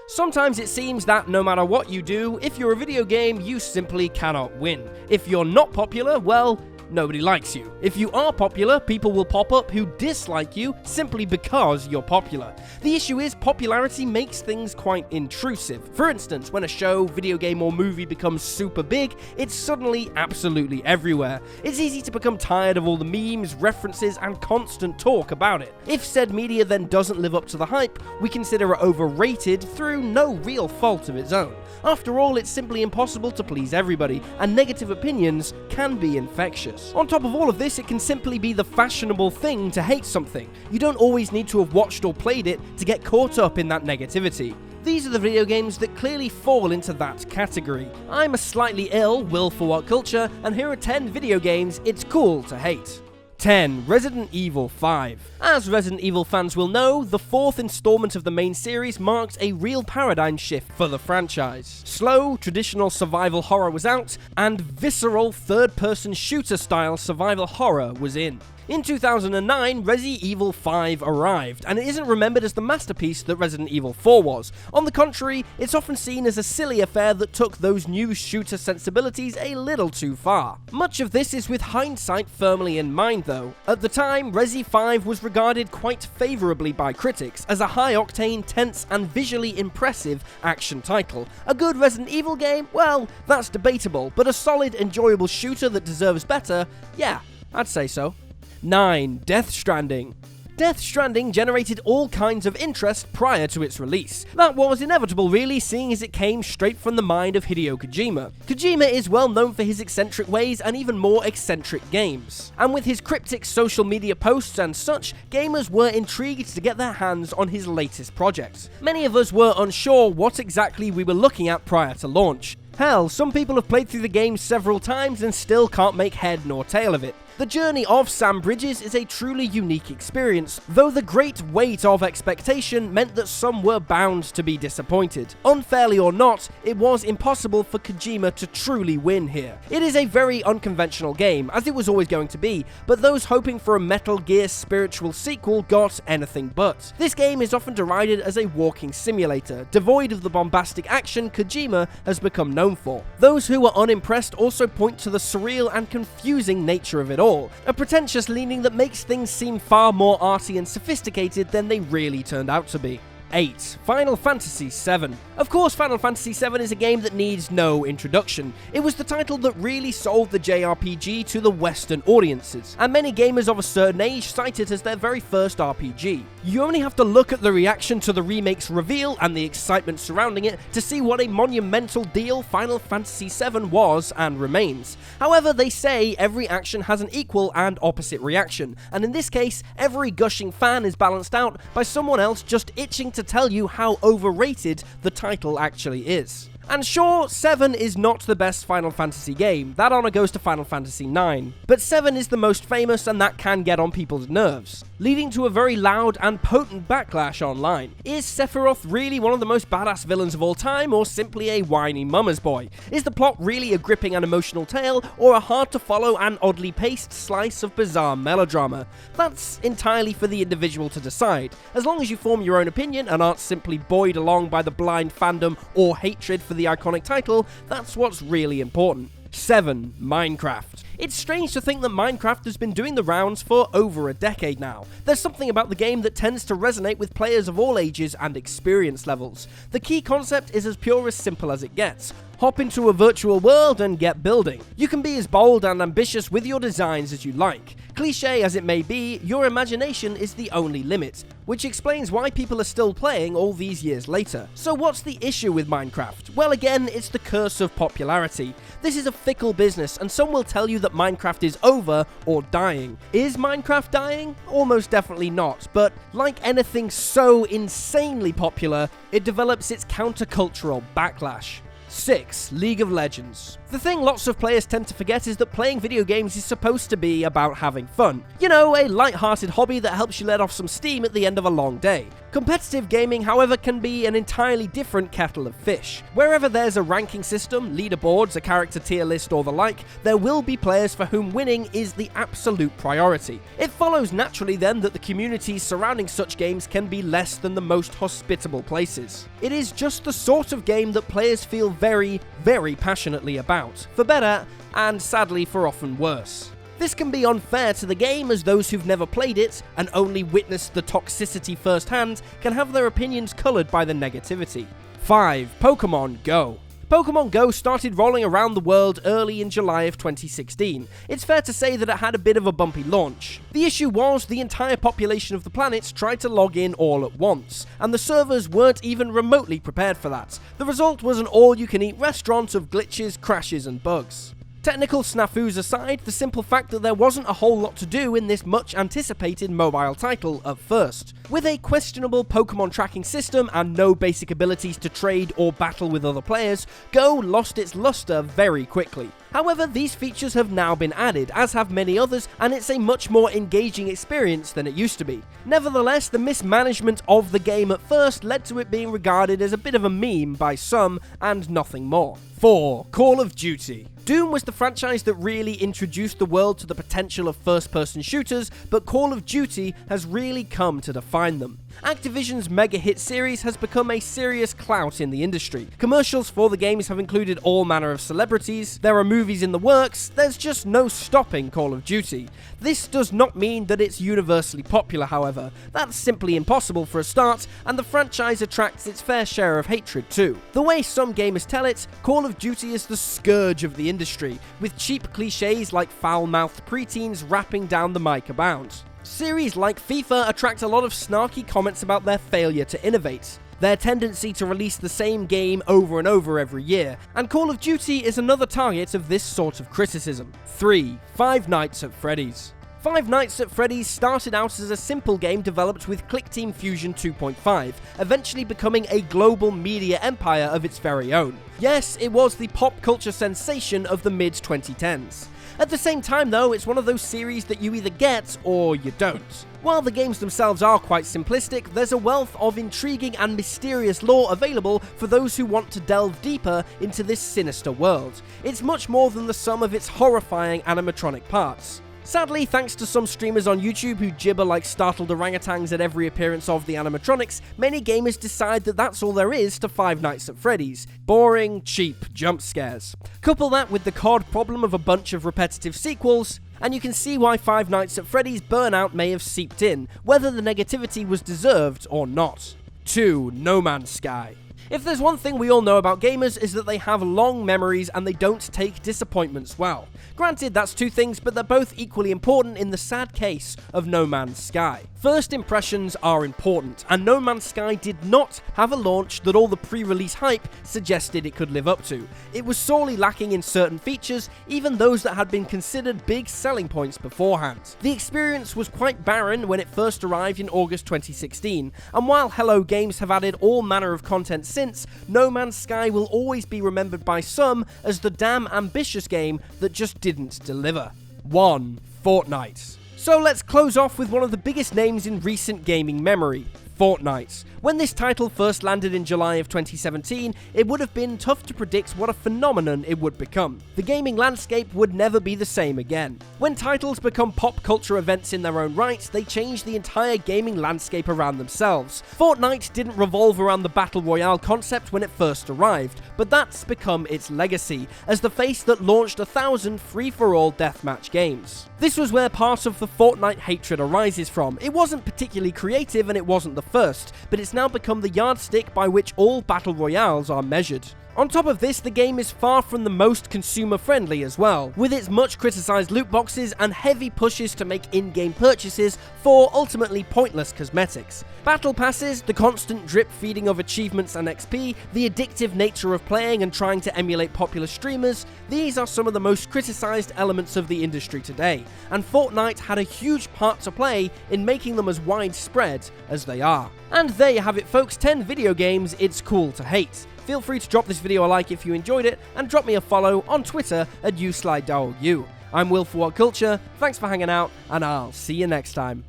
Sometimes it seems that no matter what you do, if you're a video game, you simply cannot win. If you're not popular, well, nobody likes you. If you are popular, people will pop up who dislike you simply because you're popular. The issue is popularity makes things quite intrusive. For instance, when a show, video game or movie becomes super big, it's suddenly absolutely everywhere. It's easy to become tired of all the memes, references, and constant talk about it. If said media then doesn't live up to the hype, we consider it overrated through no real fault of its own. After all, it's simply impossible to please everybody, and negative opinions can be infectious. On top of all of this, it can simply be the fashionable thing to hate something. You don't always need to have watched or played it to get caught up in that negativity. These are the video games that clearly fall into that category. I'm a slightly ill Will for What Culture, and here are 10 video games it's cool to hate. 10. Resident Evil 5. As Resident Evil fans will know, the fourth installment of the main series marked a real paradigm shift for the franchise. Slow, traditional survival horror was out, and visceral third-person shooter-style survival horror was in. In 2009, Resident Evil 5 arrived, and it isn't remembered as the masterpiece that Resident Evil 4 was. On the contrary, it's often seen as a silly affair that took those new shooter sensibilities a little too far. Much of this is with hindsight firmly in mind though. At the time, Resi 5 was regarded quite favourably by critics as a high-octane, tense and visually impressive action title. A good Resident Evil game? Well, that's debatable, but a solid, enjoyable shooter that deserves better? Yeah, I'd say so. 9. Death Stranding. Death Stranding generated all kinds of interest prior to its release. That was inevitable really, seeing as it came straight from the mind of Hideo Kojima. Kojima is well known for his eccentric ways and even more eccentric games. And with his cryptic social media posts and such, gamers were intrigued to get their hands on his latest project. Many of us were unsure what exactly we were looking at prior to launch. Hell, some people have played through the game several times and still can't make head nor tail of it. The journey of Sam Bridges is a truly unique experience, though the great weight of expectation meant that some were bound to be disappointed. Unfairly or not, it was impossible for Kojima to truly win here. It is a very unconventional game, as it was always going to be, but those hoping for a Metal Gear spiritual sequel got anything but. This game is often derided as a walking simulator, devoid of the bombastic action Kojima has become known for. Those who are unimpressed also point to the surreal and confusing nature of it all. A pretentious leaning that makes things seem far more arty and sophisticated than they really turned out to be. 8. Final Fantasy VII. Of course, Final Fantasy VII is a game that needs no introduction. It was the title that really sold the JRPG to the Western audiences, and many gamers of a certain age cite it as their very first RPG. You only have to look at the reaction to the remake's reveal and the excitement surrounding it to see what a monumental deal Final Fantasy VII was and remains. However, they say every action has an equal and opposite reaction, and in this case, every gushing fan is balanced out by someone else just itching to tell you how overrated the title actually is. And sure, 7 is not the best Final Fantasy game, that honour goes to Final Fantasy IX, but 7 is the most famous and that can get on people's nerves, leading to a very loud and potent backlash online. Is Sephiroth really one of the most badass villains of all time, or simply a whiny mama's boy? Is the plot really a gripping and emotional tale, or a hard to follow and oddly paced slice of bizarre melodrama? That's entirely for the individual to decide. As long as you form your own opinion and aren't simply buoyed along by the blind fandom or hatred for the iconic title, that's what's really important. 7. Minecraft. It's strange to think that Minecraft has been doing the rounds for over a decade now. There's something about the game that tends to resonate with players of all ages and experience levels. The key concept is as pure as simple as it gets. Hop into a virtual world and get building. You can be as bold and ambitious with your designs as you like. Cliché as it may be, your imagination is the only limit, which explains why people are still playing all these years later. So what's the issue with Minecraft? Well, again, it's the curse of popularity. This is a fickle business, and some will tell you that Minecraft is over or dying. Is Minecraft dying? Almost definitely not, but like anything so insanely popular, it develops its countercultural backlash. 6. League of Legends. The thing lots of players tend to forget is that playing video games is supposed to be about having fun. You know, a light-hearted hobby that helps you let off some steam at the end of a long day. Competitive gaming, however, can be an entirely different kettle of fish. Wherever there's a ranking system, leaderboards, a character tier list or the like, there will be players for whom winning is the absolute priority. It follows naturally then that the communities surrounding such games can be less than the most hospitable places. It is just the sort of game that players feel very, very passionately about, for better and sadly for often worse. This can be unfair to the game, as those who've never played it and only witnessed the toxicity firsthand can have their opinions coloured by the negativity. 5. Pokémon Go. Pokémon Go started rolling around the world early in July of 2016. It's fair to say that it had a bit of a bumpy launch. The issue was the entire population of the planet tried to log in all at once, and the servers weren't even remotely prepared for that. The result was an all-you-can-eat restaurant of glitches, crashes and bugs. Technical snafus aside, the simple fact that there wasn't a whole lot to do in this much anticipated mobile title at first. With a questionable Pokemon tracking system and no basic abilities to trade or battle with other players, Go lost its luster very quickly. However, these features have now been added, as have many others, and it's a much more engaging experience than it used to be. Nevertheless, the mismanagement of the game at first led to it being regarded as a bit of a meme by some, and nothing more. 4. Call of Duty. Doom was the franchise that really introduced the world to the potential of first-person shooters, but Call of Duty has really come to define them. Activision's mega-hit series has become a serious clout in the industry. Commercials for the games have included all manner of celebrities, there are movies in the works, there's just no stopping Call of Duty. This does not mean that it's universally popular, however. That's simply impossible for a start, and the franchise attracts its fair share of hatred too. The way some gamers tell it, Call of Duty is the scourge of the industry, with cheap cliches like foul-mouthed preteens rapping down the mic abound. Series like FIFA attract a lot of snarky comments about their failure to innovate, their tendency to release the same game over and over every year, and Call of Duty is another target of this sort of criticism. 3. Five Nights at Freddy's. Five Nights at Freddy's started out as a simple game developed with ClickTeam Fusion 2.5, eventually becoming a global media empire of its very own. Yes, it was the pop culture sensation of the mid-2010s. At the same time though, it's one of those series that you either get or you don't. While the games themselves are quite simplistic, there's a wealth of intriguing and mysterious lore available for those who want to delve deeper into this sinister world. It's much more than the sum of its horrifying animatronic parts. Sadly, thanks to some streamers on YouTube who gibber like startled orangutans at every appearance of the animatronics, many gamers decide that that's all there is to Five Nights at Freddy's. Boring, cheap jump scares. Couple that with the COD problem of a bunch of repetitive sequels, and you can see why Five Nights at Freddy's burnout may have seeped in, whether the negativity was deserved or not. 2. No Man's Sky. If there's one thing we all know about gamers is that they have long memories and they don't take disappointments well. Granted, that's two things, but they're both equally important in the sad case of No Man's Sky. First impressions are important, and No Man's Sky did not have a launch that all the pre-release hype suggested it could live up to. It was sorely lacking in certain features, even those that had been considered big selling points beforehand. The experience was quite barren when it first arrived in August 2016, and while Hello Games have added all manner of content since, No Man's Sky will always be remembered by some as the damn ambitious game that just didn't deliver. 1. Fortnite. So let's close off with one of the biggest names in recent gaming memory, Fortnite. When this title first landed in July of 2017, it would have been tough to predict what a phenomenon it would become. The gaming landscape would never be the same again. When titles become pop culture events in their own right, they change the entire gaming landscape around themselves. Fortnite didn't revolve around the Battle Royale concept when it first arrived, but that's become its legacy, as the face that launched 1,000 free-for-all deathmatch games. This was where part of the Fortnite hatred arises from. It wasn't particularly creative and it wasn't the first, but it's now become the yardstick by which all battle royales are measured. On top of this, the game is far from the most consumer-friendly as well, with its much criticised loot boxes and heavy pushes to make in-game purchases for ultimately pointless cosmetics. Battle passes, the constant drip-feeding of achievements and XP, the addictive nature of playing and trying to emulate popular streamers, these are some of the most criticised elements of the industry today, and Fortnite had a huge part to play in making them as widespread as they are. And there you have it folks, 10 video games it's cool to hate. Feel free to drop this video a like if you enjoyed it, and drop me a follow on Twitter at @uslideu. I'm Will for WhatCulture, thanks for hanging out, and I'll see you next time.